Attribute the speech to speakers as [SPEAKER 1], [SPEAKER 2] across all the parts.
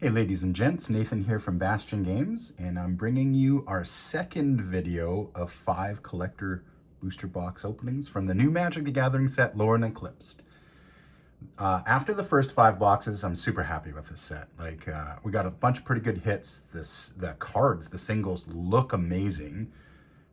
[SPEAKER 1] Hey ladies and gents, Nathan here from Bastion Games, and I'm bringing you our second video of 5 collector booster box openings from the new Magic the Gathering set, Lorwyn Eclipsed. After the first 5 boxes, I'm super happy with this set. We got a bunch of pretty good hits. The cards, the singles look amazing.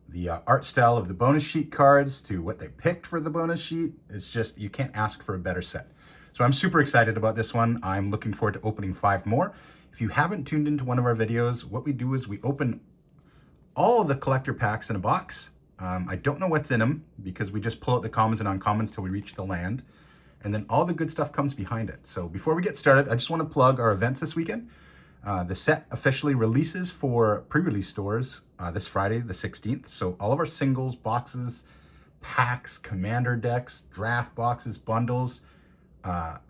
[SPEAKER 1] The art style of the bonus sheet cards to what they picked for the bonus sheet is just, you can't ask for a better set. So I'm super excited about this one. I'm looking forward to opening 5 more. If you haven't tuned into one of our videos, what we do is we open all of the collector packs in a box. I don't know what's in them because we just pull out the commons and uncommons till we reach the land. And then all the good stuff comes behind it. So before we get started, I just want to plug our events this weekend. The set officially releases for pre-release stores this Friday, the 16th. So all of our singles, boxes, packs, commander decks, draft boxes, bundles,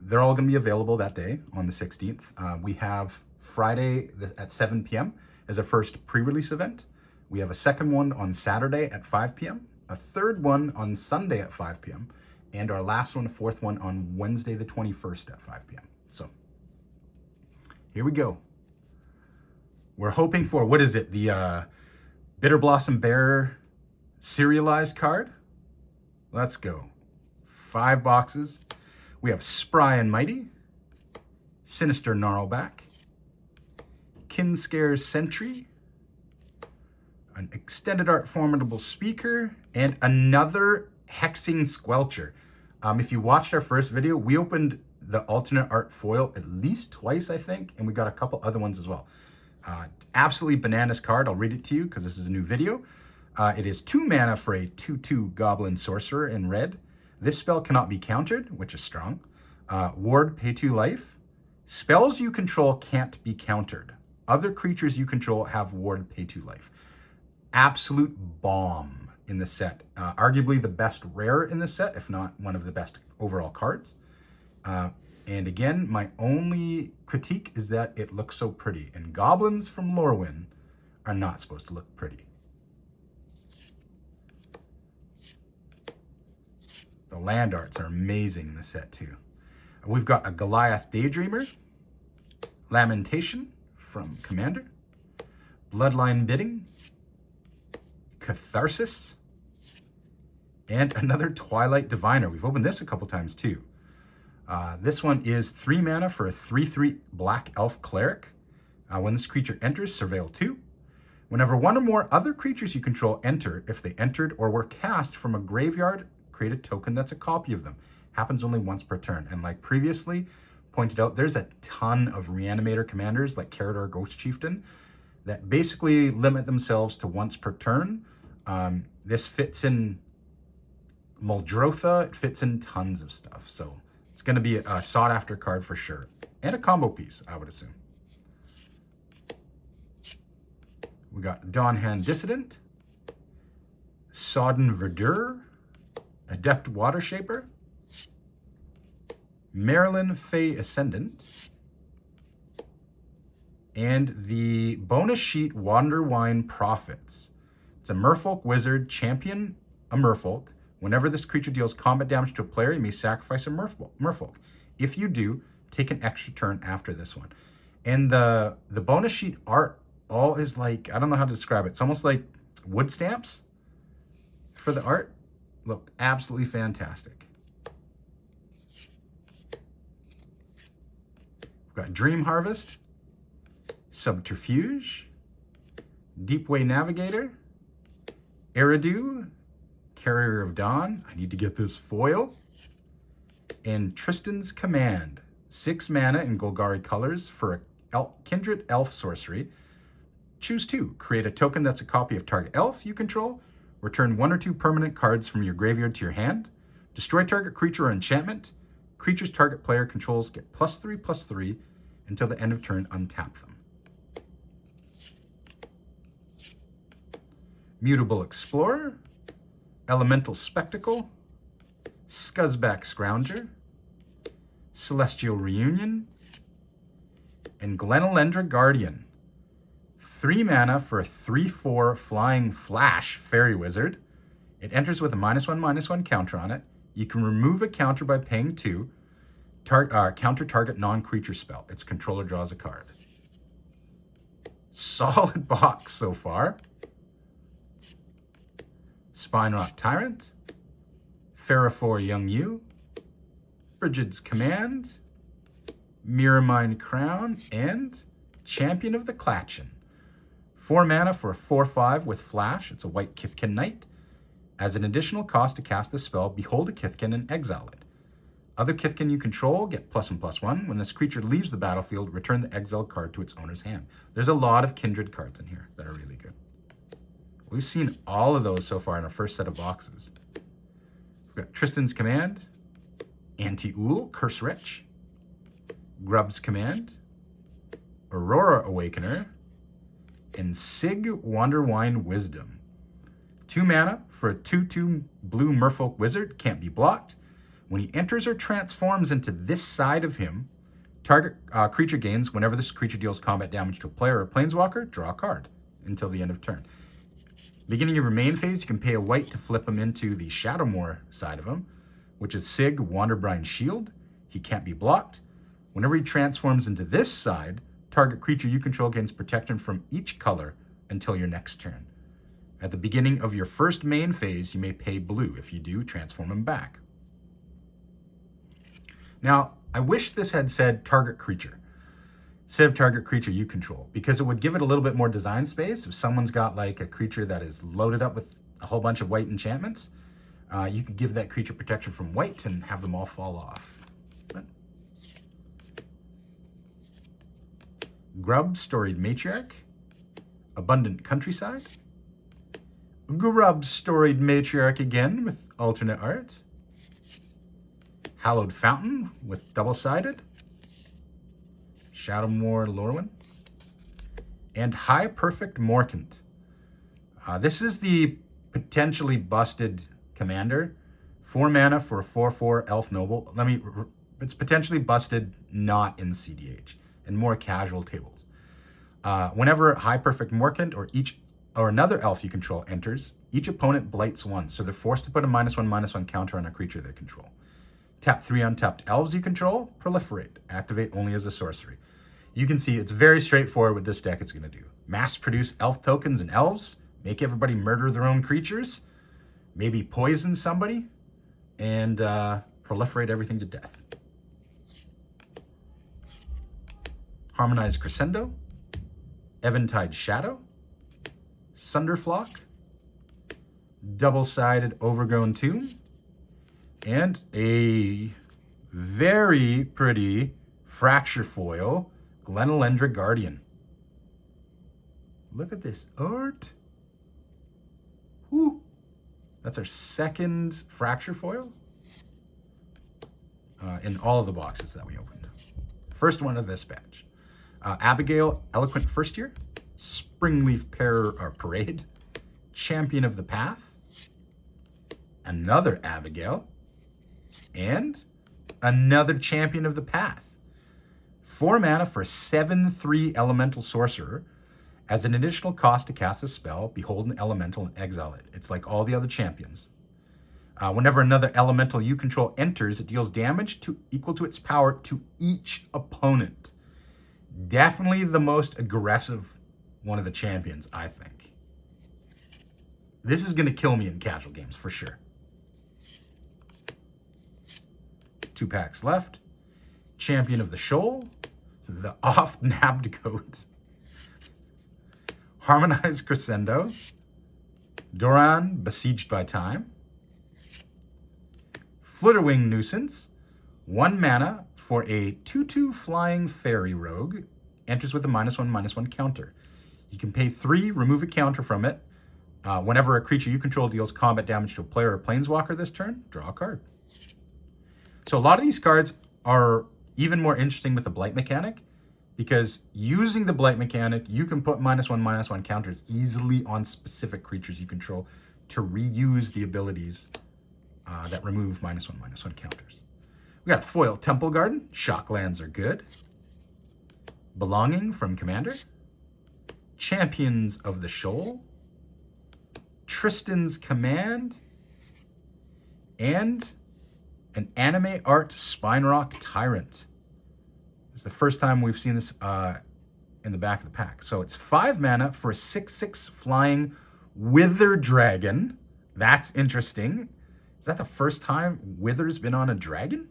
[SPEAKER 1] they're all going to be available that day on the 16th. We have Friday at 7 p.m. as our first pre-release event. We have a second one on Saturday at 5 p.m., a third one on Sunday at 5 p.m., and our last one, a fourth one, on Wednesday the 21st at 5 p.m. So here we go. We're hoping for, what is it, the Bitter Blossom Bear serialized card? Let's go. 5 boxes. We have Spry and Mighty, Sinister Gnarlback, Kinscare's Sentry, an Extended Art Formidable Speaker, and another Hexing Squelcher. If you watched our first video, we opened the alternate art foil at least twice, I think, and we got a couple other ones as well. Absolutely bananas card. I'll read it to you because this is a new video. It is 2 mana for a 2/2 Goblin Sorcerer in red. This spell cannot be countered, which is strong. Ward, pay 2 life. Spells you control can't be countered. Other creatures you control have ward, pay 2 life. Absolute bomb in the set. Arguably the best rare in the set, if not one of the best overall cards. And again, my only critique is that it looks so pretty. And goblins from Lorwyn are not supposed to look pretty. The land arts are amazing in the set too. We've got a Goliath Daydreamer, Lamentation from Commander, Bloodline Bidding, Catharsis, and another Twilight Diviner. We've opened this a couple times too. This one is 3 mana for a 3/3 Black Elf Cleric. When this creature enters, surveil 2. Whenever one or more other creatures you control enter, if they entered or were cast from a graveyard, create a token that's a copy of them. Happens only once per turn. And like previously pointed out, there's a ton of Reanimator commanders like Carador Ghost Chieftain that basically limit themselves to once per turn. This fits in Muldrotha. It fits in tons of stuff. So it's going to be a sought after card for sure. And a combo piece, I would assume. We got Dawnhand Dissident, Sodden Verdure, Adept Watershaper, Marilyn Fey Ascendant, and the bonus sheet Wanderwine Prophets. It's a Merfolk Wizard, champion a Merfolk. Whenever this creature deals combat damage to a player, you may sacrifice a Merfolk. If you do, take an extra turn after this one. And the bonus sheet art all is like, I don't know how to describe it. It's almost like wood stamps for the art. Look, absolutely fantastic. We've got Dream Harvest, Subterfuge, Deepway Navigator, Eridu, Carrier of Dawn. I need to get this foil. And Tristan's Command. 6 mana in Golgari colors for a Kindred Elf sorcery. Choose 2. Create a token that's a copy of target elf you control. Return 1 or 2 permanent cards from your graveyard to your hand. Destroy target creature or enchantment. Creatures target player controls get +3/+3 until the end of turn. Untap them. Mutable Explorer, Elemental Spectacle, Scuzzback Scrounger, Celestial Reunion, and Glenelendra Guardian. 3 mana for a 3/4 Flying Flash Fairy Wizard. It enters with a -1/-1 counter on it. You can remove a counter by paying 2. Counter target non-creature spell. Its controller draws a card. Solid box so far. Spinerock Tyrant, Ferrophore Young Yu, Brigid's Command, Mirrormine Crown, and Champion of the Klatchen. 4 mana for a 4/5 with Flash. It's a white Kithkin Knight. As an additional cost to cast the spell, behold a Kithkin and exile it. Other Kithkin you control get +1/+1. When this creature leaves the battlefield, return the exiled card to its owner's hand. There's a lot of Kindred cards in here that are really good. We've seen all of those so far in our first set of boxes. We've got Tristan's Command, Anti-Ool, Curse Rich, Grub's Command, Aurora Awakener, and Sig Wanderwine Wisdom. 2 mana for a 2/2 blue Merfolk Wizard, can't be blocked. When he enters or transforms into this side of him, target creature gains whenever this creature deals combat damage to a player or a planeswalker, draw a card until the end of turn. Beginning of your main phase, you can pay a white to flip him into the Shadowmoor side of him, which is Sig Wanderbrine Shield. He can't be blocked. Whenever he transforms into this side, target creature you control gains protection from each color until your next turn. At the beginning of your first main phase, you may pay blue. If you do, transform him back. Now, I wish this had said target creature instead of target creature you control, because it would give it a little bit more design space. If someone's got like a creature that is loaded up with a whole bunch of white enchantments, you could give that creature protection from white and have them all fall off. But Grub, Storied Matriarch, Abundant Countryside, Grub, Storied Matriarch again with alternate art, Hallowed Fountain with double-sided, Shadowmoor Lorwyn, and High Perfect Morkant. This is the potentially busted commander. 4 mana for a 4/4 Elf Noble. It's potentially busted not in CDH and more casual tables. Whenever High Perfect Morkant or another elf you control enters, each opponent blights 1, so they're forced to put a -1/-1 counter on a creature they control. Tap 3 untapped elves you control, proliferate. Activate only as a sorcery. You can see it's very straightforward what this deck is going to do. Mass produce elf tokens and elves, make everybody murder their own creatures, maybe poison somebody, and proliferate everything to death. Harmonized Crescendo, Eventide Shadow, Sunderflock, Double-Sided Overgrown Tomb, and a very pretty Fracture Foil, Glenelendra Guardian. Look at this art. Woo. That's our second Fracture Foil in all of the boxes that we opened. First one of this batch. Abigail, Eloquent First Year, Springleaf Parade, Champion of the Path, another Abigail, and another Champion of the Path. 4 mana for a 7/3 Elemental Sorcerer. As an additional cost to cast a spell, behold an elemental and exile it. It's like all the other champions. Whenever another elemental you control enters, it deals damage equal to its power to each opponent. Definitely the most aggressive one of the champions, I think. This is going to kill me in casual games for sure. 2 packs left. Champion of the Shoal, the oft-nabbed goat, Harmonized Crescendo, Doran, Besieged by Time, Flitterwing Nuisance, 1 mana for a 2/2 Flying Fairy Rogue, enters with a -1/-1 counter. You can pay 3, remove a counter from it. Whenever a creature you control deals combat damage to a player or planeswalker this turn, draw a card. So a lot of these cards are even more interesting with the Blight mechanic, because using the Blight mechanic, you can put -1/-1 counters easily on specific creatures you control to reuse the abilities that remove -1/-1 counters. We got Foil Temple Garden. Shocklands are good. Belonging from Commander. Champions of the Shoal. Tristan's Command. And an anime art Spinerock Tyrant. It's the first time we've seen this in the back of the pack. So it's 5 mana for a 6/6 flying Wither Dragon. That's interesting. Is that the first time Wither's been on a dragon?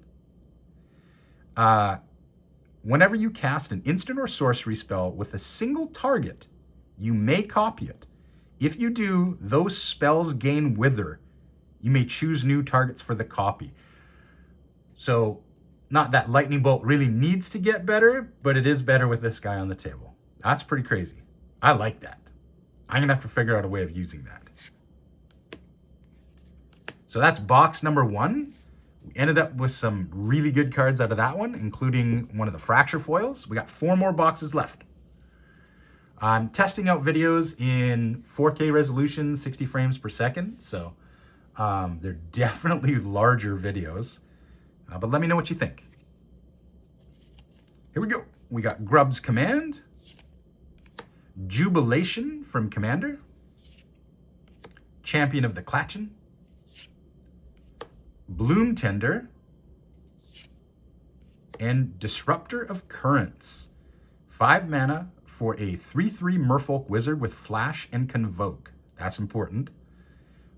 [SPEAKER 1] Whenever you cast an instant or sorcery spell with a single target, you may copy it. If you do, those spells gain Wither. You may choose new targets for the copy. So, not that Lightning Bolt really needs to get better, but it is better with this guy on the table. That's pretty crazy. I like that. I'm gonna have to figure out a way of using that. So that's box number 1. We ended up with some really good cards out of that one, including one of the Fracture foils. We got 4 more boxes left. I'm testing out videos in 4K resolution, 60 frames per second. So they're definitely larger videos. But let me know what you think. Here we go. We got Grub's Command, Jubilation from Commander, Champion of the Clatchin, Bloom Tender, and Disruptor of Currents. 5 mana for a 3/3 Merfolk Wizard with Flash and Convoke. That's important.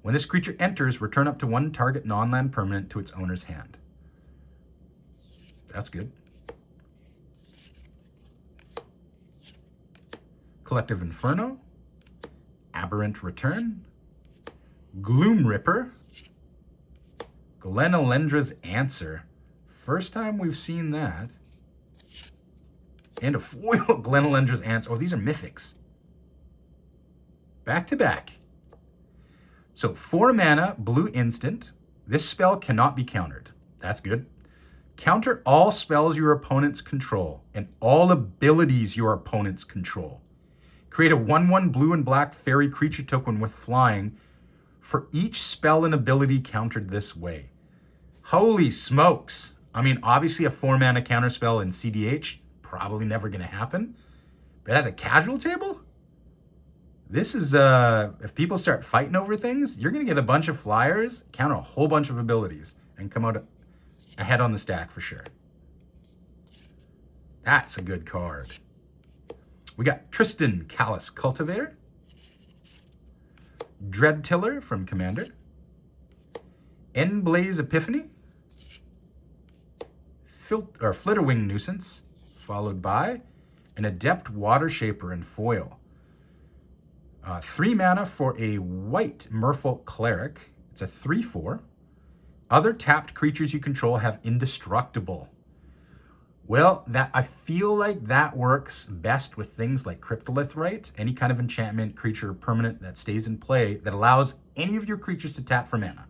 [SPEAKER 1] When this creature enters, return up to 1 target non-land permanent to its owner's hand. That's good. Collective Inferno, Aberrant Return, Gloom Ripper, Glenalendra's Answer. First time we've seen that. And a foil Glenalendra's Answer. Oh, these are mythics. Back to back. So 4 mana, blue instant. This spell cannot be countered. That's good. Counter all spells your opponents control and all abilities your opponents control. Create a 1/1 blue and black fairy creature token with flying for each spell and ability countered this way. Holy smokes. I mean, obviously a 4 mana counter spell in CDH, probably never going to happen. But at a casual table, this is, if people start fighting over things, you're going to get a bunch of flyers, counter a whole bunch of abilities, and come out ahead on the stack for sure. That's a good card. We got Tristan Callous Cultivator, Dreadtiller from Commander, Endblaze Epiphany, Flitterwing Nuisance, followed by an Adept Water Shaper in foil. 3 mana for a white Merfolk Cleric. It's a 3/4. Other tapped creatures you control have Indestructible. Well, I feel like that works best with things like Cryptolith, right? Any kind of enchantment, creature, permanent that stays in play that allows any of your creatures to tap for mana.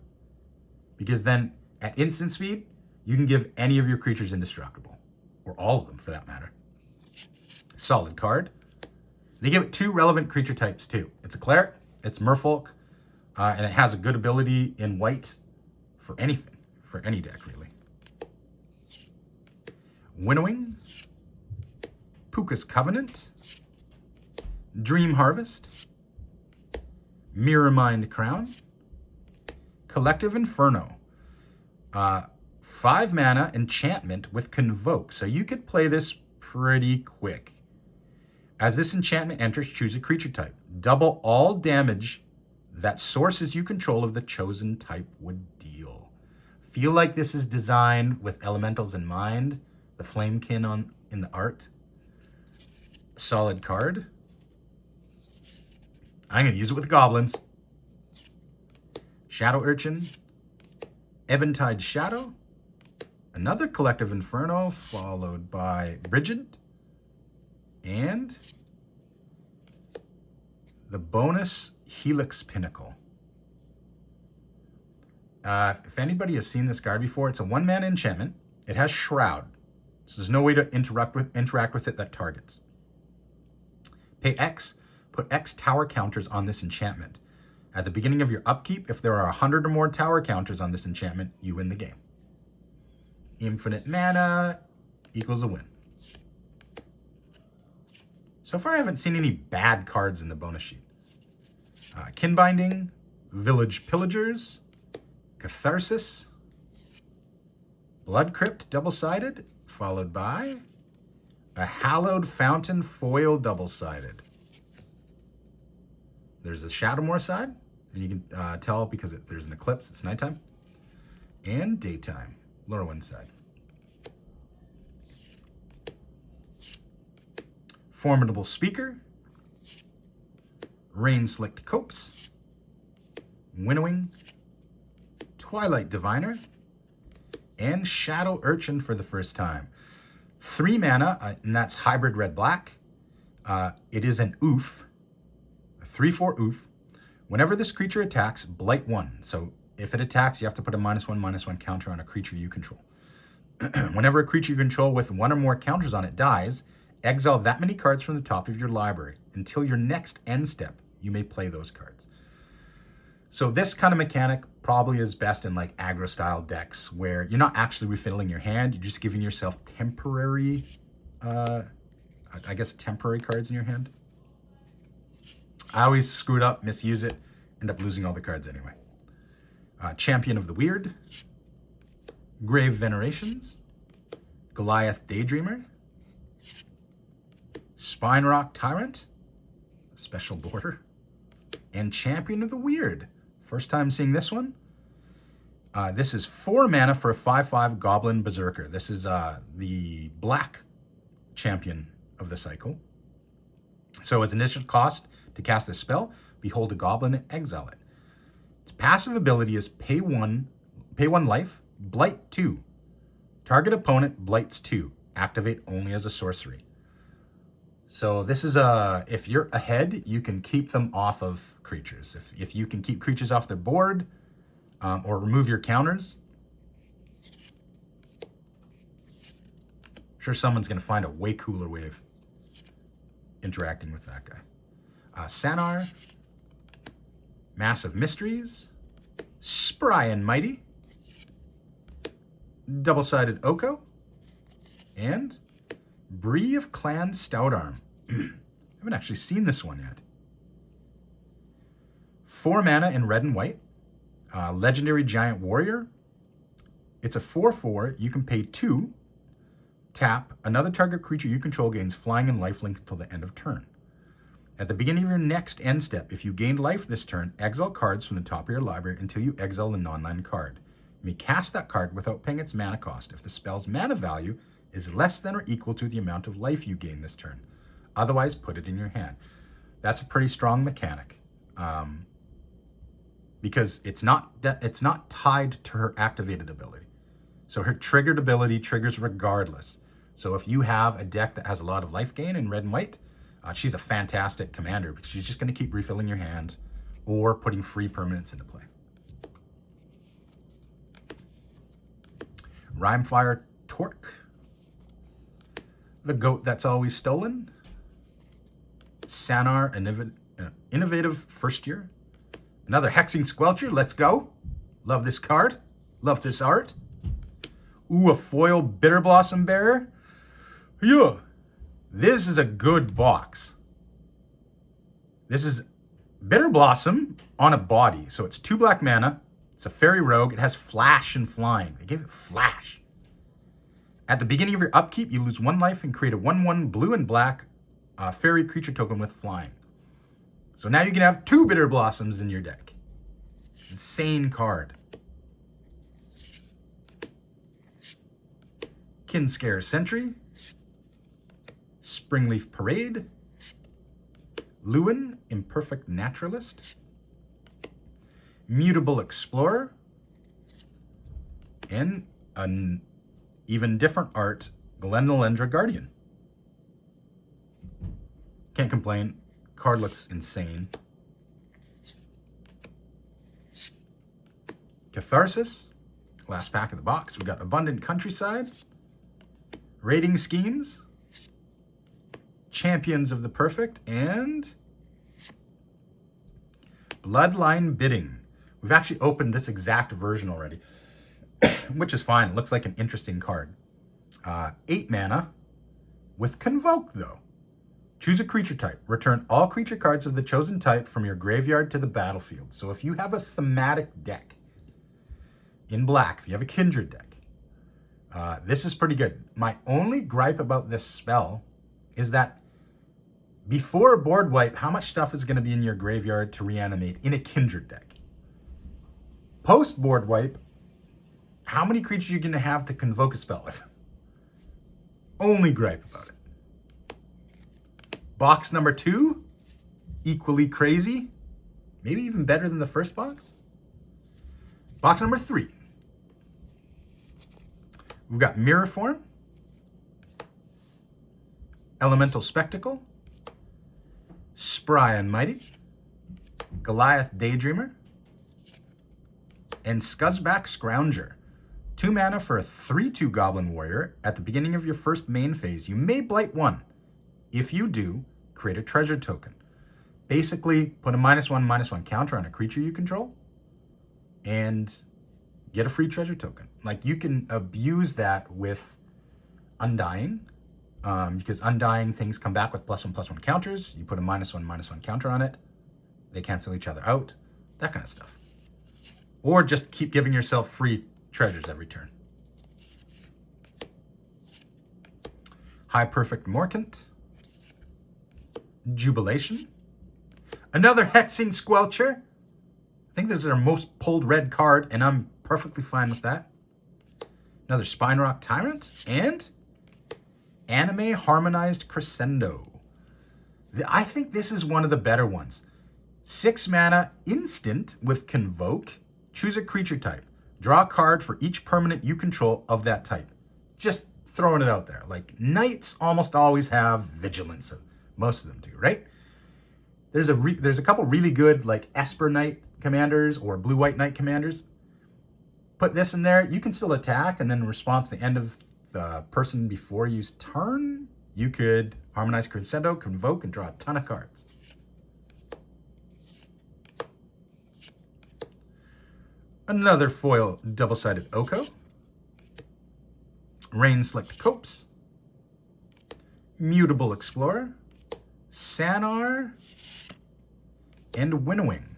[SPEAKER 1] Because then at instant speed, you can give any of your creatures Indestructible. Or all of them for that matter. Solid card. They give it 2 relevant creature types too. It's a cleric, it's Merfolk, and it has a good ability in white for anything, for any deck really. Winnowing, Puka's Covenant, Dream Harvest, Mirrormind Crown, Collective Inferno. 5 mana enchantment with Convoke, so you could play this pretty quick. As this enchantment enters, choose a creature type. Double all damage that sources you control of the chosen type would deal. Feel like this is designed with elementals in mind. The Flamekin in the art. Solid card. I'm going to use it with goblins. Shadow Urchin. Eventide Shadow. Another Collective Inferno, followed by Brigid. And the bonus Helix Pinnacle. If anybody has seen this card before, it's a 1 mana enchantment. It has Shroud. So there's no way to interact with it that targets. Pay X, put X tower counters on this enchantment. At the beginning of your upkeep, if there are 100 or more tower counters on this enchantment, you win the game. Infinite mana equals a win. So far, I haven't seen any bad cards in the bonus sheet. Kinbinding, Village Pillagers, Catharsis, Blood Crypt double-sided, followed by A Hallowed Fountain foil double-sided. There's a Shadowmoor side, and you can tell because there's an eclipse, it's nighttime. And daytime, Lorwyn side. Formidable Speaker. Rain-Slicked Copse. Winnowing. Twilight Diviner. And Shadow Urchin for the first time. 3 mana, and that's hybrid red-black. It is an oof. A 3/4 oof. Whenever this creature attacks, blight 1. So if it attacks, you have to put a -1/-1 counter on a creature you control. Whenever a creature you control with 1 or more counters on it dies, exile that many cards from the top of your library. Until your next end step, you may play those cards. So this kind of mechanic probably is best in like aggro style decks where you're not actually refilling your hand, you're just giving yourself temporary, I guess temporary cards in your hand. I always screw it up, misuse it, end up losing all the cards anyway. Champion of the Weird, Grave Venerations, Goliath Daydreamer, Spine Rock Tyrant, special border, and Champion of the Weird. First time seeing this one. This is 4 mana for a 5/5 Goblin Berserker. This is the black champion of the cycle. So as initial cost to cast this spell, behold a goblin and exile it. Its passive ability is pay one life, blight 2. Target opponent blights 2. Activate only as a sorcery. So this is if you're ahead, you can keep them off of creatures. If you can keep creatures off their board or remove your counters, I'm sure someone's going to find a way cooler way of interacting with that guy. Sanar, Massive Mysteries, Spry and Mighty, Double-Sided Oko, and Bree of Clan Stoutarm. I haven't actually seen this one yet. 4 mana in red and white. Legendary Giant Warrior. It's a 4/4. You can pay 2. Tap. Another target creature you control gains flying and lifelink until the end of turn. At the beginning of your next end step, if you gained life this turn, exile cards from the top of your library until you exile a non-land card. You may cast that card without paying its mana cost if the spell's mana value is less than or equal to the amount of life you gain this turn. Otherwise, put it in your hand. That's a pretty strong mechanic. Because it's not tied to her activated ability. So her triggered ability triggers regardless. So if you have a deck that has a lot of life gain in red and white, she's a fantastic commander because she's just going to keep refilling your hand or putting free permanents into play. Rhymefire Torque, the goat that's always stolen, Sanar, innovative first year. Another Hexing Squelcher, let's go. Love this card. Love this art. Ooh, a foil Bitter Blossom Bearer. Yeah. This is a good box. This is Bitter Blossom on a body. So it's 2 black mana. It's a fairy rogue. It has flash and flying. They give it flash. At the beginning of your upkeep, you lose 1 life and create a 1/1 blue and black fairy creature token with flying. So now you can have 2 Bitter Blossoms in your deck. Insane card. Kinscare Sentry, Springleaf Parade, Lewin, Imperfect Naturalist, Mutable Explorer, and an even different art, Glenelendra Guardian. Can't complain. Card looks insane. Catharsis, last pack of the box. We got Abundant Countryside, Raiding Schemes, Champions of the Perfect, and Bloodline Bidding. We've actually opened this exact version already, which is fine. It looks like an interesting card. 8 mana with Convoke, though. Choose a creature type. Return all creature cards of the chosen type from your graveyard to the battlefield. So if you have a thematic deck in black, if you have a Kindred deck, This is pretty good. My only gripe about this spell is that before a board wipe, how much stuff is going to be in your graveyard to reanimate in a Kindred deck? Post board wipe, how many creatures are you going to have to convoke a spell with? Only gripe about it. Box number 2, equally crazy. Maybe even better than the first box. Box number 3. We've got Mirror Form, Elemental Spectacle, Spry and Mighty, Goliath Daydreamer, and Scuzzback Scrounger. 2 mana for a 3/2 Goblin Warrior. At the beginning of your first main phase, you may blight 1. If you do, create a treasure token. Basically, put a -1/-1 counter on a creature you control and get a free treasure token. Like, you can abuse that with Undying, because Undying things come back with +1/+1 counters. You put a -1/-1 counter on it. They cancel each other out. That kind of stuff. Or just keep giving yourself free treasures every turn. High Perfect Morkant. Jubilation. Another Hexing Squelcher. I think this is our most pulled red card, and I'm perfectly fine with that. Another Spine Rock Tyrant. And Anime Harmonized Crescendo. I think this is one of the better ones. 6 mana, instant with Convoke. Choose a creature type. Draw a card for each permanent you control of that type. Just throwing it out there. Like, Knights almost always have Vigilance. Most of them do, right? There's a couple really good, like, Esper Knight commanders or Blue-White Knight commanders. Put this in there. You can still attack, and then in response to the end of the person before you's turn, you could Harmonize Crescendo, Convoke, and draw a ton of cards. Another foil double-sided Oko. Rain Slicked Copes. Mutable Explorer. Sanar. And Winnowing.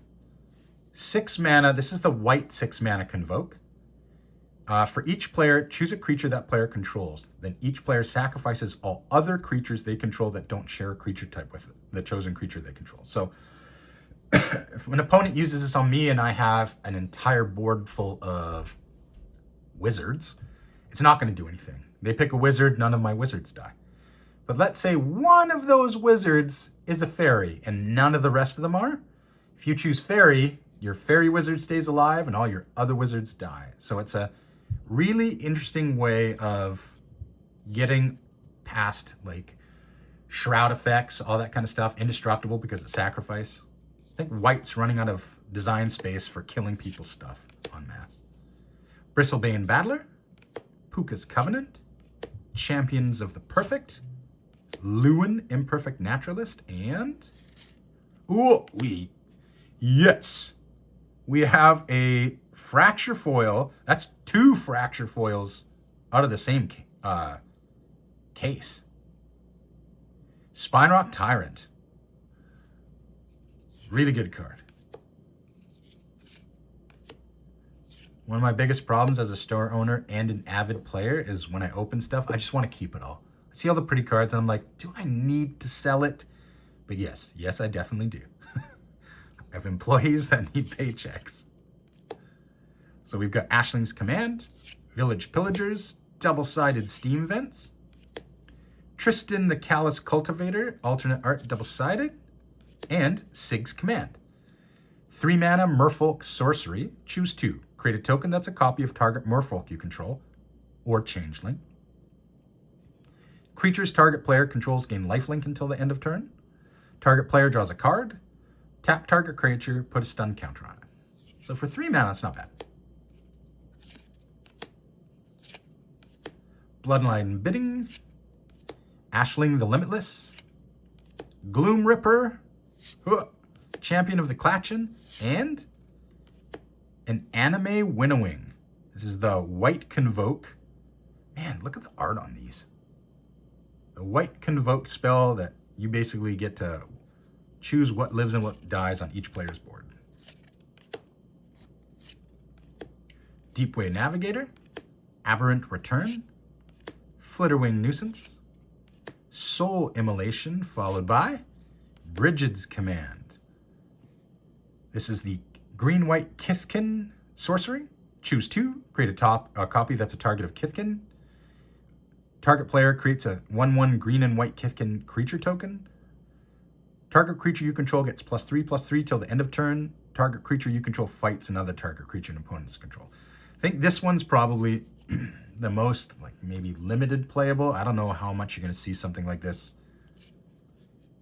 [SPEAKER 1] 6 mana. This is the white 6 mana Convoke. For each player, choose a creature that player controls. Then each player sacrifices all other creatures they control that don't share a creature type with it, the chosen creature they control. So if an opponent uses this on me and I have an entire board full of wizards, it's not going to do anything. They pick a wizard, none of my wizards die. But let's say one of those wizards is a fairy and none of the rest of them are. If you choose fairy, your fairy wizard stays alive and all your other wizards die. So it's a really interesting way of getting past, like, shroud effects, all that kind of stuff. Indestructible because of sacrifice. I think white's running out of design space for killing people's stuff en masse. Bristlebane Battler, Puka's Covenant, Champions of the Perfect, Lewin Imperfect Naturalist, and we have a Fracture Foil. That's 2 Fracture Foils out of the same case. Spine Rock Tyrant. Really good card. One of my biggest problems as a store owner and an avid player is when I open stuff, I just want to keep it all. I see all the pretty cards and I'm like, do I need to sell it? But yes, I definitely do. I have employees that need paychecks. So we've got Ashling's Command, Village Pillagers, Double-Sided Steam Vents, Tristan the Callous Cultivator, alternate art double-sided, and Sig's Command. 3 mana Merfolk Sorcery, choose 2. Create a token that's a copy of target Merfolk you control, or Changeling. Creatures target player controls gain lifelink until the end of turn. Target player draws a card. Tap target creature, put a stun counter on it. So for 3 mana, it's not bad. Bloodline Bidding, Ashling the Limitless, Gloom Ripper, Champion of the Clatchin, and an Anime Winnowing. This is the white Convoke. Man, look at the art on these. The white Convoke spell that you basically get to choose what lives and what dies on each player's board. Deepway Navigator, Aberrant Return, Flitterwing Nuisance, Soul Immolation, followed by Brigid's Command. This is the green-white Kithkin sorcery. Choose 2, create a copy that's a target of Kithkin. Target player creates a 1/1 green and white Kithkin creature token. Target creature you control gets +3/+3 till the end of turn. Target creature you control fights another target creature an opponent's control. I think this one's probably the most, like, maybe limited playable. I don't know how much you're going to see something like this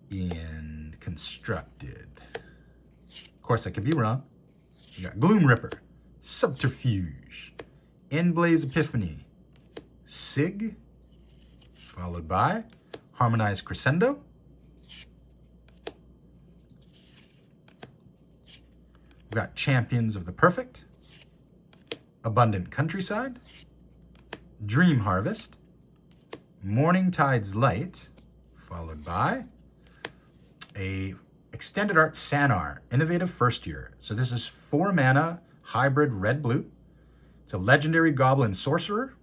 [SPEAKER 1] in Constructed. Of course, I could be wrong. You got Gloom Ripper, Subterfuge, Endblaze Epiphany, Sig, followed by Harmonized Crescendo. We've got Champions of the Perfect, Abundant Countryside, Dream Harvest, Morningtide's Light, followed by a Extended Art Sanar, Innovative First Year. So this is 4 mana, hybrid red-blue. It's a legendary goblin sorcerer.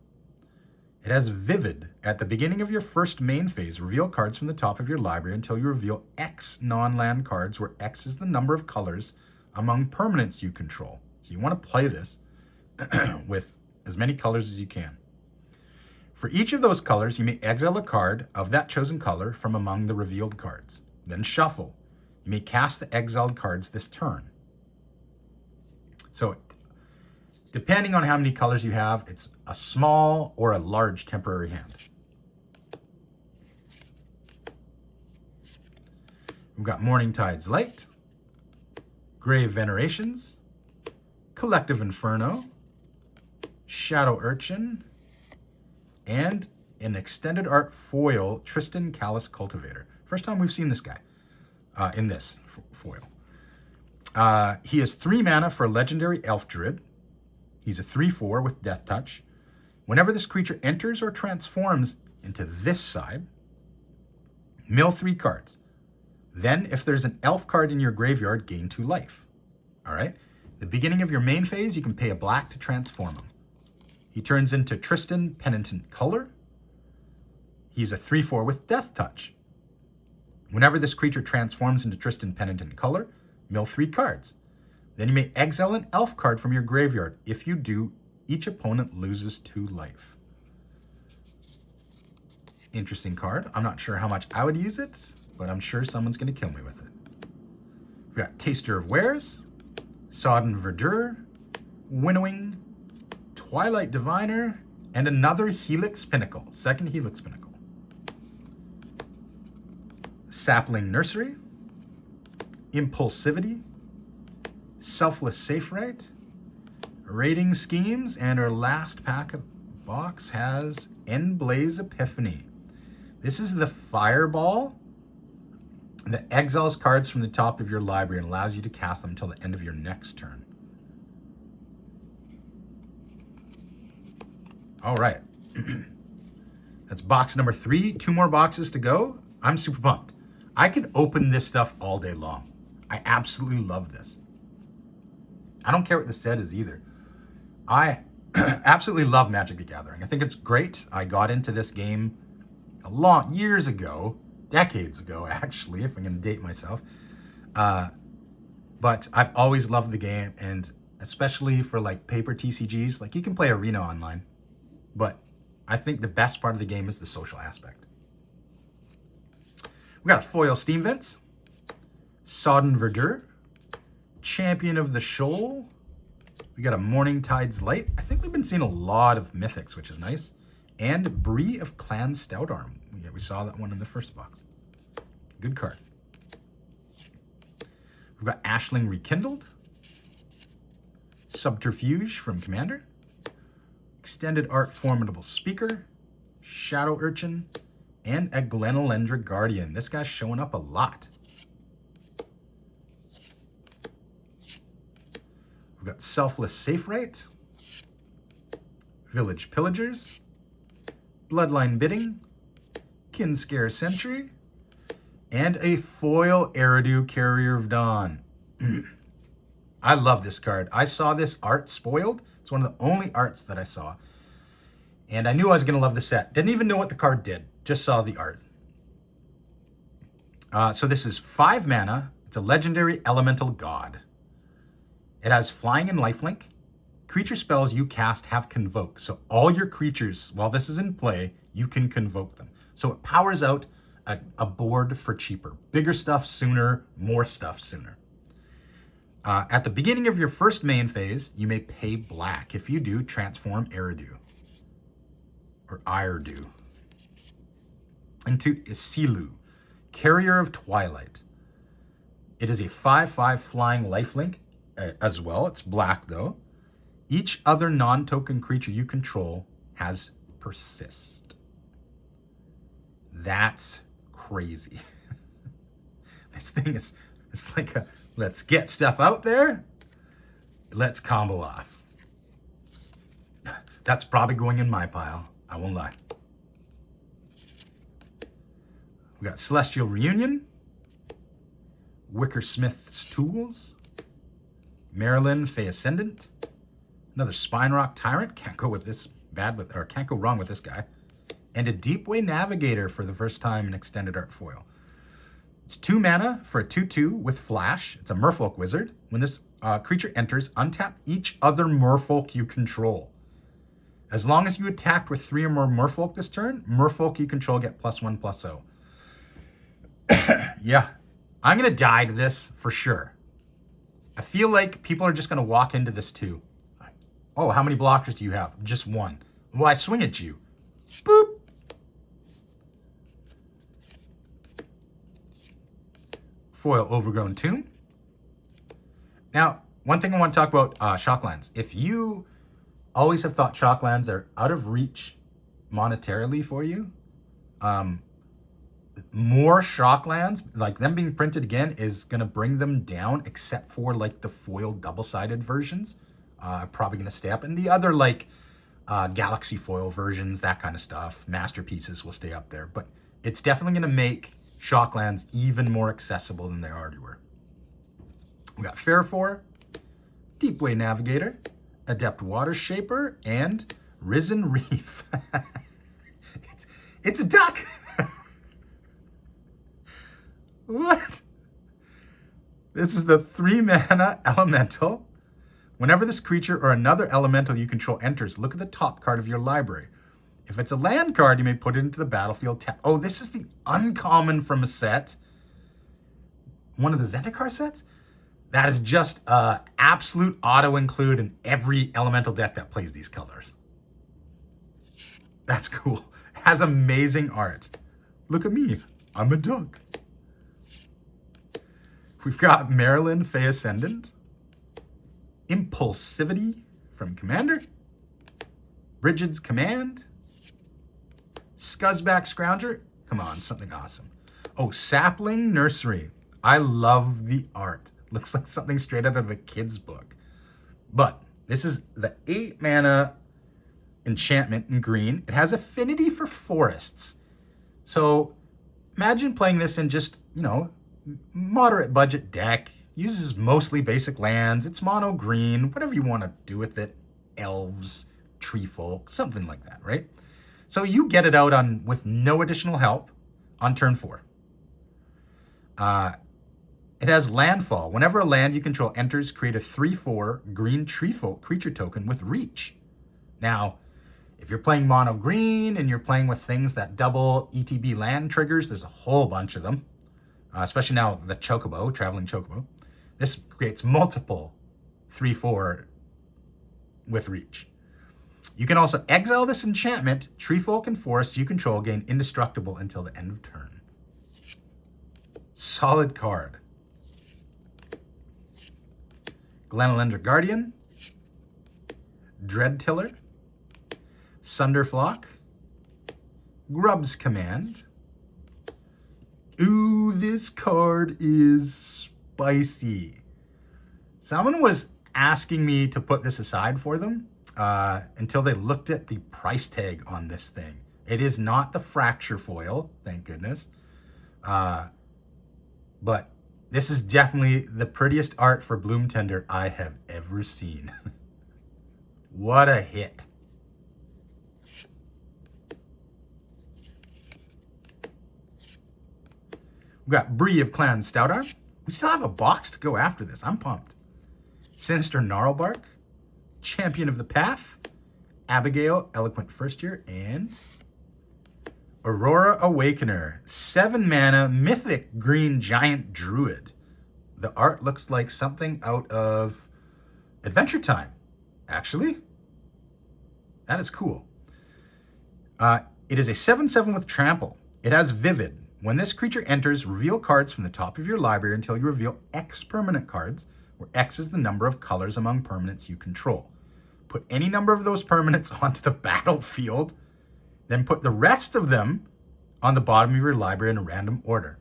[SPEAKER 1] It has Vivid. At the beginning of your first main phase, reveal cards from the top of your library until you reveal X non-land cards, where X is the number of colors among permanents you control. So you want to play this with as many colors as you can. For each of those colors, you may exile a card of that chosen color from among the revealed cards. Then shuffle. You may cast the exiled cards this turn. So, depending on how many colors you have, it's a small or a large temporary hand. We've got Morningtide's Light, Grave Venerations, Collective Inferno, Shadow Urchin, and an Extended Art foil, Tristan Callous Cultivator. First time we've seen this guy in this foil. He has 3 mana for a legendary Elf Druid. He's a 3/4 with Death Touch. Whenever this creature enters or transforms into this side, mill 3 cards. Then, if there's an elf card in your graveyard, gain 2 life. All right? The beginning of your main phase, you can pay a black to transform him. He turns into Tristan Penitent Color. He's a 3/4 with Death Touch. Whenever this creature transforms into Tristan Penitent Color, mill 3 cards. Then you may exile an elf card from your graveyard. If you do, each opponent loses 2 life. Interesting card. I'm not sure how much I would use it, but I'm sure someone's going to kill me with it. We've got Taster of Wares, Sodden Verdure, Winnowing, Twilight Diviner, and another Helix Pinnacle, second Helix Pinnacle. Sapling Nursery, Impulsivity, Selfless Safe Right, Raiding Schemes, and our last pack of box has Endblaze Epiphany. This is the Fireball that exiles cards from the top of your library and allows you to cast them until the end of your next turn. All right. That's box number 3. 2 more boxes to go. I'm super pumped. I could open this stuff all day long. I absolutely love this. I don't care what the set is either. I absolutely love Magic the Gathering. I think it's great. I got into this game years ago, decades ago, actually, if I'm going to date myself. But I've always loved the game, and especially for like paper TCGs, like you can play Arena online, but I think the best part of the game is the social aspect. We got a foil Steam Vents, Sodden Verdure, Champion of the Shoal. We got a Morningtide's Light. I think we've been seeing a lot of Mythics, which is nice. And Bree of Clan Stoutarm. Yeah, we saw that one in the first box. Good card. We've got Ashling Rekindled, Subterfuge from Commander, Extended Art Formidable Speaker, Shadow Urchin, and a Glenelendra Guardian. This guy's showing up a lot. We've got Selfless Safe Right, Village Pillagers, Bloodline Bidding, Kinscare Sentry, and a foil Eridu Carrier of Dawn. I love this card. I saw this art spoiled. It's one of the only arts that I saw. And I knew I was going to love the set. Didn't even know what the card did. Just saw the art. So this is 5 mana. It's a legendary elemental god. It has flying and lifelink. Creature spells you cast have convoke. So all your creatures, while this is in play, you can convoke them. So it powers out a board for cheaper. Bigger stuff sooner, more stuff sooner. At the beginning of your first main phase, you may pay black. If you do, transform Eridu. Or Irdu. Into Isilu, Carrier of Twilight. It is a 5/5 flying lifelink as well. It's black though. Each other non-token creature you control has persist. That's crazy. This thing is, it's like a, let's get stuff out there. Let's combo off. That's probably going in my pile. I won't lie. We got Celestial Reunion, Wickersmith's Tools, Marilyn Fey Ascendant, another Spine Rock Tyrant. Can't go wrong with this guy. And a Deepway Navigator for the first time in Extended Art Foil. It's 2 mana for a 2/2 with Flash. It's a Merfolk Wizard. When this creature enters, untap each other Merfolk you control. As long as you attacked with 3 or more Merfolk this turn, Merfolk you control get +1/+0. Yeah, I'm going to die to this for sure. I feel like people are just going to walk into this too. Oh, how many blockers do you have? Just 1. Well, I swing at you. Boop. Foil Overgrown Tomb. Now, one thing I want to talk about Shocklands. If you always have thought Shocklands are out of reach monetarily for you, more Shocklands, like them being printed again, is going to bring them down, except for like the foil double-sided versions. Probably going to stay up. And the other like Galaxy foil versions, that kind of stuff, masterpieces will stay up there. But it's definitely going to make Shocklands even more accessible than they already were. We got Fairfor, Deepway Navigator, Adept Water Shaper, and Risen Reef. It's a duck! What? This is the 3 mana elemental. Whenever this creature or another elemental you control enters, look at the top card of your library. If it's a land card, you may put it into the battlefield. Oh, this is the uncommon from a set. One of the Zendikar sets? That is just absolute auto-include in every elemental deck that plays these colors. That's cool. It has amazing art. Look at me. I'm a duck. We've got Marilyn Fey Ascendant, Impulsivity from Commander, Brigid's Command, Scuzzback Scrounger. Come on, something awesome. Oh, Sapling Nursery. I love the art. Looks like something straight out of a kid's book. But this is the 8 mana enchantment in green. It has affinity for forests. So imagine playing this in just, moderate budget deck. Uses mostly basic lands. It's mono green, whatever you want to do with it. Elves, tree folk, something like that, right? So you get it out with no additional help on turn 4. It has landfall. Whenever a land you control enters, create a 3/4 green tree folk creature token with reach. Now, if you're playing mono green and you're playing with things that double ETB land triggers, there's a whole bunch of them. Especially now the Chocobo, Traveling Chocobo. This creates multiple 3/4 with reach. You can also exile this enchantment. Tree folk and forests you control gain indestructible until the end of turn. Solid card. Glenelender Guardian, Dreadtiller, Sunderflock, Grub's Command. Ooh, this card is spicy. Someone was asking me to put this aside for them until they looked at the price tag on this thing. It is not the Fracture foil, thank goodness. But this is definitely the prettiest art for Bloom Tender I have ever seen. What a hit. We got Bree of Clan Stoutarm. We still have a box to go after this. I'm pumped. Sinister Gnarlbark, Champion of the Path, Abigail, Eloquent First Year, and Aurora Awakener, 7 mana, mythic green giant druid. The art looks like something out of Adventure Time, actually. That is cool. It is a 7/7 with Trample. It has Vivid. When this creature enters, reveal cards from the top of your library until you reveal X permanent cards, where X is the number of colors among permanents you control. Put any number of those permanents onto the battlefield, then put the rest of them on the bottom of your library in a random order.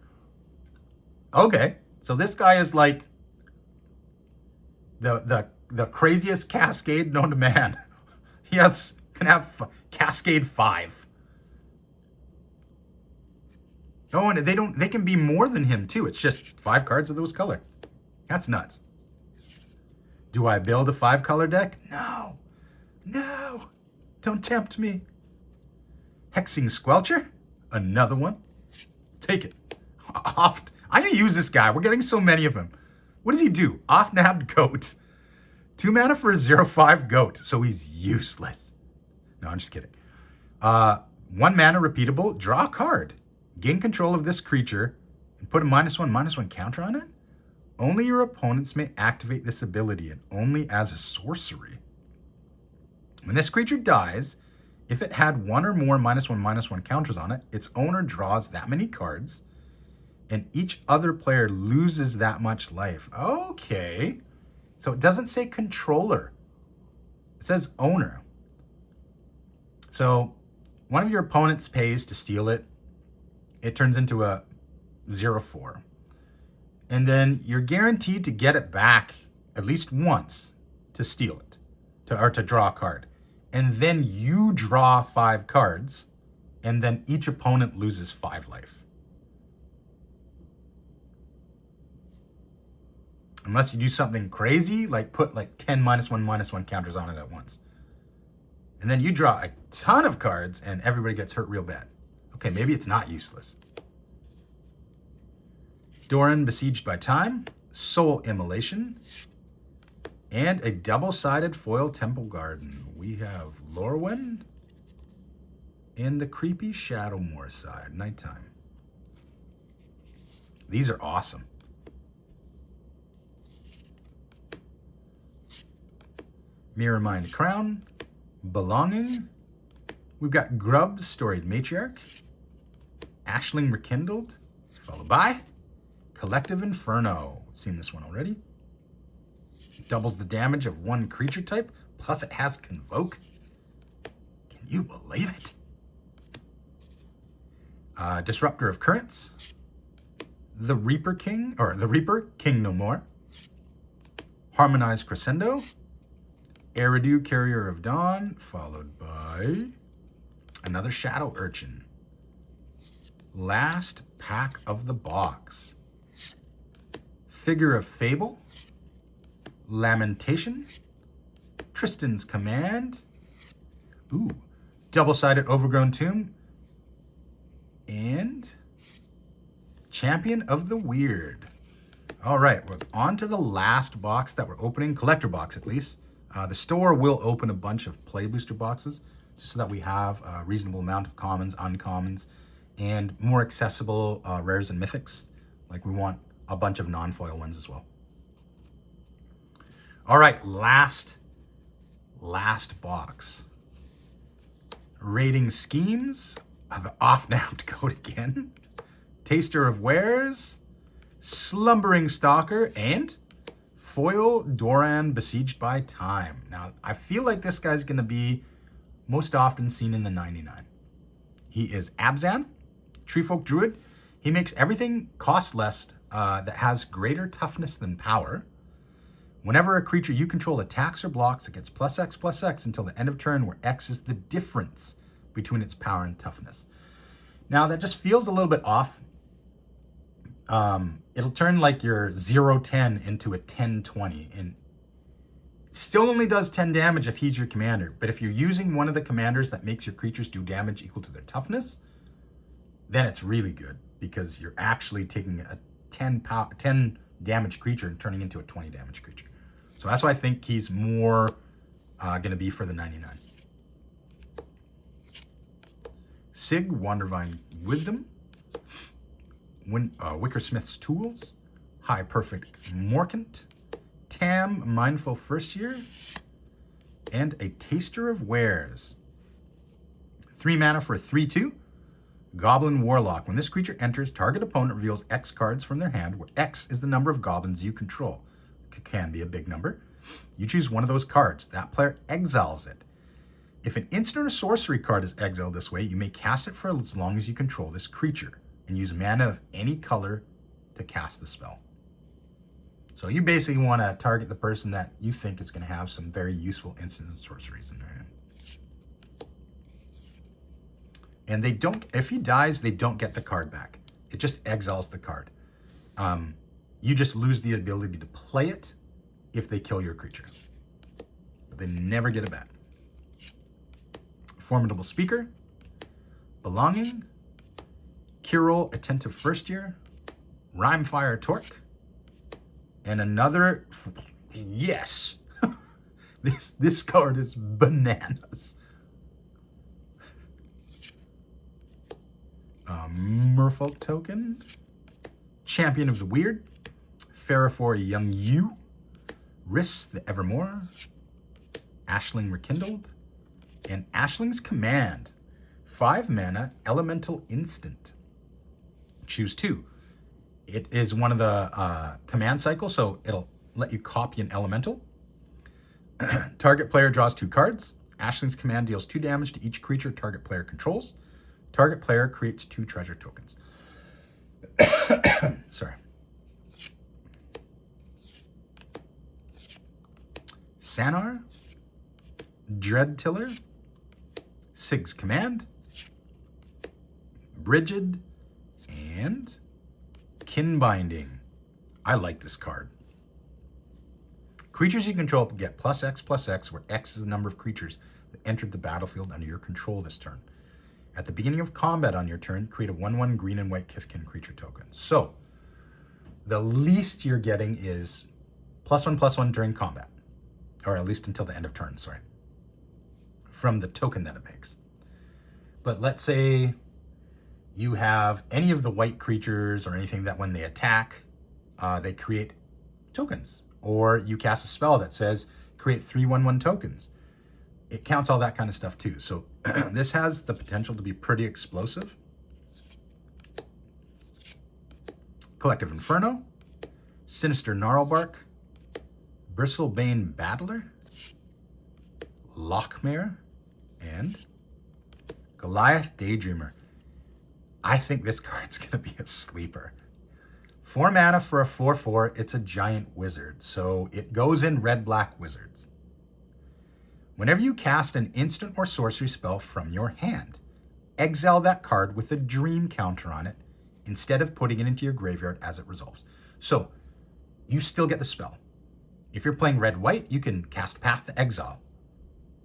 [SPEAKER 1] Okay, so this guy is like the craziest Cascade known to man. He can have Cascade 5. Oh, and they can be more than him too. It's just 5 cards of those color. That's nuts. Do I build a 5-color deck? No. No. Don't tempt me. Hexing Squelcher. Another one. Take it. I'm going to use this guy. We're getting so many of him. What does he do? Off-nabbed Goat. 2 mana for a 0/5 Goat. So he's useless. No, I'm just kidding. 1 mana repeatable. Draw a card. Gain control of this creature and put a -1/-1 counter on it. Only your opponents may activate this ability, and only as a sorcery. When this creature dies, if it had 1 or more -1/-1 counters on it, its owner draws that many cards, and each other player loses that much life. Okay. So it doesn't say controller. It says owner. So one of your opponents pays to steal it. It turns into a 0/4. And then you're guaranteed to get it back at least once to steal it, or to draw a card. And then you draw 5 cards, and then each opponent loses 5 life. Unless you do something crazy, like put like 10 -1/-1 counters on it at once. And then you draw a ton of cards, and everybody gets hurt real bad. Okay, maybe it's not useless. Doran, Besieged by Time, Soul Immolation, and a double-sided foil Temple Garden. We have Lorwyn and the creepy Shadowmoor side, nighttime. These are awesome. Mirror Mind Crown, Belonging. We've got Grub, Storied Matriarch, Ashling Rekindled, followed by Collective Inferno. Seen this one already. Doubles the damage of 1 creature type, plus it has Convoke. Can you believe it? Disruptor of Currents, the Reaper King No More, Harmonized Crescendo, Eridu, Carrier of Dawn, followed by another Shadow Urchin. Last pack of the box. Figure of Fable, Lamentation, Tristan's Command, double-sided Overgrown Tomb, and Champion of the Weird. All right, we're on to the last box that we're opening, collector box at least. The store will open a bunch of play booster boxes just so that we have a reasonable amount of commons, uncommons, and more accessible rares and mythics. Like we want a bunch of non-foil ones as well. All right, last box. Raiding Schemes, the off-nabbed Goat again, Taster of Wares, Slumbering Stalker, and foil Doran, Besieged by Time. Now, I feel like this guy's going to be most often seen in the 99. He is Abzan, Treefolk Druid. He makes everything cost less that has greater toughness than power. Whenever a creature you control attacks or blocks, it gets +X/+X until the end of turn, where X is the difference between its power and toughness. Now, that just feels a little bit off. It'll turn like your 0/10 into a 10/20, and still only does 10 damage if he's your commander. But if you're using one of the commanders that makes your creatures do damage equal to their toughness, then it's really good. because you're actually taking a 10 damage creature and turning into a 20 damage creature. So that's why I think he's more going to be for the 99. Sig, Wandervine Wisdom, Wickersmith's Tools, High Perfect Morkant, Tam, Mindful First Year, and a Taster of Wares. 3 mana for a 3/2. Goblin Warlock. When this creature enters, target opponent reveals X cards from their hand, where X is the number of goblins you control. It can be a big number. You choose one of those cards. That player exiles it. If an instant or sorcery card is exiled this way, you may cast it for as long as you control this creature, and use mana of any color to cast the spell. So you basically want to target the person that you think is going to have some very useful instants and sorceries in their hand. And they don't, if he dies, they don't get the card back. It just exiles the card. You just lose the ability to play it if they kill your creature. But they never get it back. Formidable Speaker, Belonging, Kirol, Attentive First Year, Rhymefire Torque, and another, yes, this card is bananas. Merfolk Token, Champion of the Weird, Ferrofor Young Yu, Riss the Evermore, Ashling Rekindled, and Ashling's Command. 5 mana, Elemental Instant. Choose 2. It is one of the command cycles, so it'll let you copy an elemental. Target player draws 2 cards. Ashling's Command deals 2 damage to each creature target player controls. Target player creates 2 treasure tokens. Sorry. Sanar, Dreadtiller, Sig's Command, Brigid, and Kinbinding. I like this card. Creatures you control get +X/+X, where X is the number of creatures that entered the battlefield under your control this turn. At the beginning of combat on your turn, create a 1/1 green and white Kithkin creature token. So, the least you're getting is +1/+1 during combat. Or at least until the end of turn, sorry. From the token that it makes. But let's say you have any of the white creatures or anything that when they attack, they create tokens. Or you cast a spell that says, create 3 1/1 tokens. It counts all that kind of stuff too. So this has the potential to be pretty explosive. Collective Inferno, Sinister Gnarlbark, Bristlebane Battler, Lochmare, and Goliath Daydreamer. I think this card's going to be a sleeper. 4 mana for a 4/4. It's a giant wizard, so it goes in red-black wizards. Whenever you cast an instant or sorcery spell from your hand, exile that card with a dream counter on it instead of putting it into your graveyard as it resolves. So you still get the spell. If you're playing red-white, you can cast Path to Exile.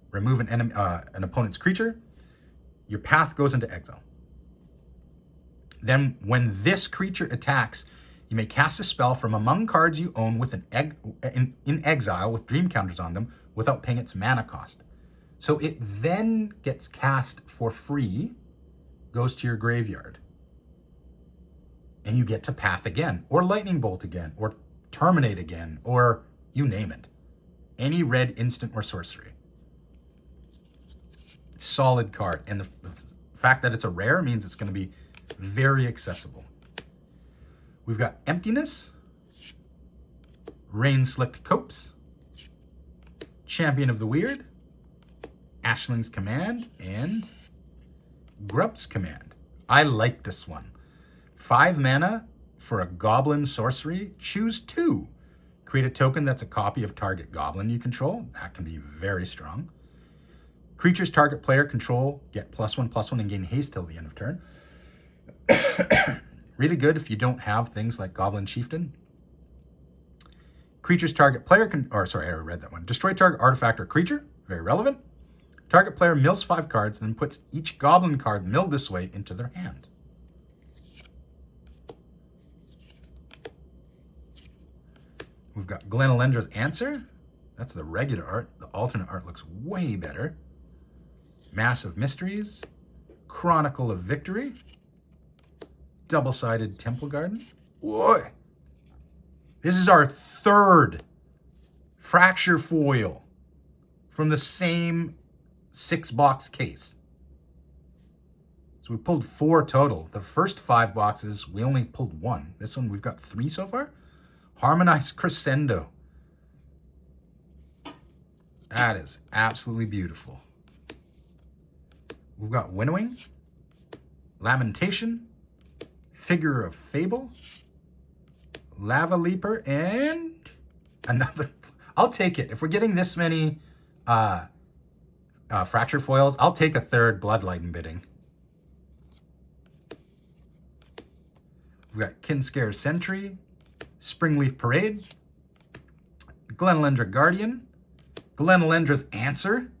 [SPEAKER 1] Remove an opponent's creature. Your path goes into exile. Then when this creature attacks, you may cast a spell from among cards you own with in exile with dream counters on them without paying its mana cost. So it then gets cast for free, goes to your graveyard. And you get to Path again, or Lightning Bolt again, or Terminate again, or you name it. Any red instant or sorcery. Solid card. And the fact that it's a rare means it's going to be very accessible. We've got Emptiness, Rain-Slicked Copse, Champion of the Weird, Ashling's Command, and Grub's Command. I like this one. 5 mana for a goblin sorcery. Choose 2. Create a token that's a copy of target goblin you control. That can be very strong. Creatures target player control get +1/+1 and gain haste till the end of turn. Really good if you don't have things like Goblin Chieftain. Creatures target player I already read that one. Destroy target artifact or creature. Very relevant. Target player mills 5 cards, then puts each goblin card milled this way into their hand. We've got Glenalendra's Answer. That's the regular art. The alternate art looks way better. Massive Mysteries. Chronicle of Victory. Double-sided Temple Garden. Whoa! This is our third Fracture foil from the same 6-box case. So we pulled 4 total. The first 5 boxes, we only pulled 1. This one, we've got 3 so far. Harmonized Crescendo. That is absolutely beautiful. We've got Winnowing, Lamentation, Figure of Fable, Lava Leaper, and another. I'll take it. If we're getting this many Fracture foils, I'll take a third Bloodlight and Bidding. We've got Kinscare Sentry, Springleaf Parade, Glenalendra Guardian, Glenalendra's Answer.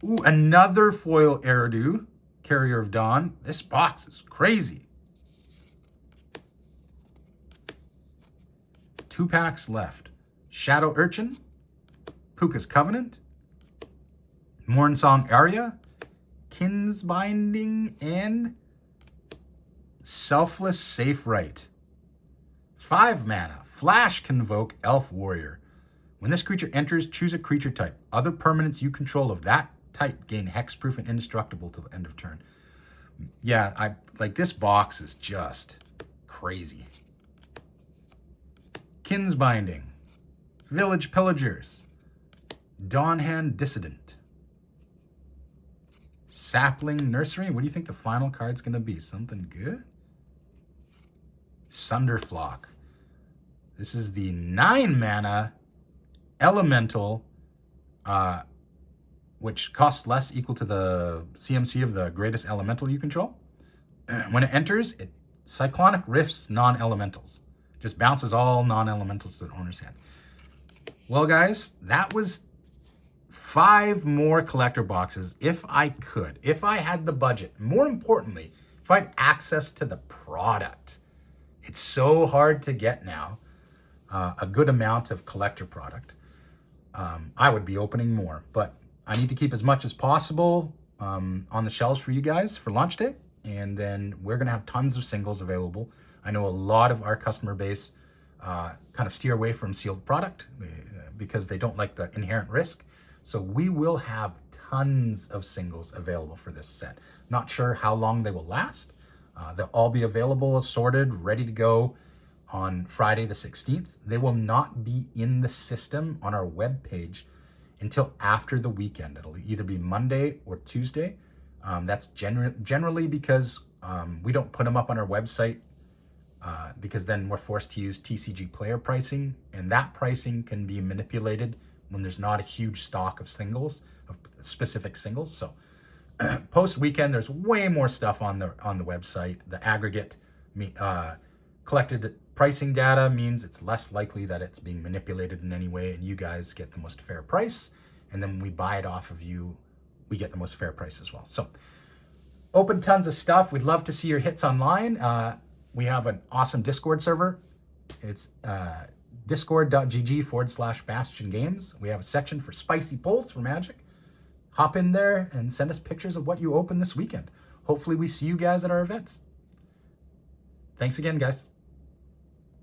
[SPEAKER 1] Ooh, another foil Eridu, Carrier of Dawn. This box is crazy. 2 packs left. Shadow Urchin, Puka's Covenant, Mornsong Aria, Kinsbinding, and Selfless Safe Right. 5 mana. Flash Convoke Elf Warrior. When this creature enters, choose a creature type. Other permanents you control of that type gain hexproof and indestructible till the end of turn. Yeah, I like this box is just crazy. Kinsbinding, Village Pillagers, Dawnhand Dissident, Sapling Nursery. What do you think the final card's going to be? Something good? Sunderflock. This is the 9 mana elemental, which costs less, equal to the CMC of the greatest elemental you control. When it enters, it Cyclonic Rifts non-elementals. Just bounces all non-elementals to the owner's hand. Well, guys, that was 5 more collector boxes if I could. If I had the budget. More importantly, if I had access to the product. It's so hard to get now a good amount of collector product. I would be opening more, but I need to keep as much as possible on the shelves for you guys for launch day. And then we're going to have tons of singles available. I know a lot of our customer base kind of steer away from sealed product because they don't like the inherent risk. So we will have tons of singles available for this set. Not sure how long they will last. They'll all be available, sorted, ready to go on Friday the 16th. They will not be in the system on our webpage until after the weekend. It'll either be Monday or Tuesday. That's generally because we don't put them up on our website because then we're forced to use TCG player pricing, and that pricing can be manipulated when there's not a huge stock of singles, of specific singles. So post weekend, there's way more stuff on the website. The aggregate collected pricing data means it's less likely that it's being manipulated in any way, and you guys get the most fair price. And then when we buy it off of you, we get the most fair price as well. So open tons of stuff. We'd love to see your hits online. We have an awesome Discord server. It's discord.gg/Bastion Games. We have a section for spicy polls for Magic. Hop in there and send us pictures of what you open this weekend. Hopefully we see you guys at our events. Thanks again, guys.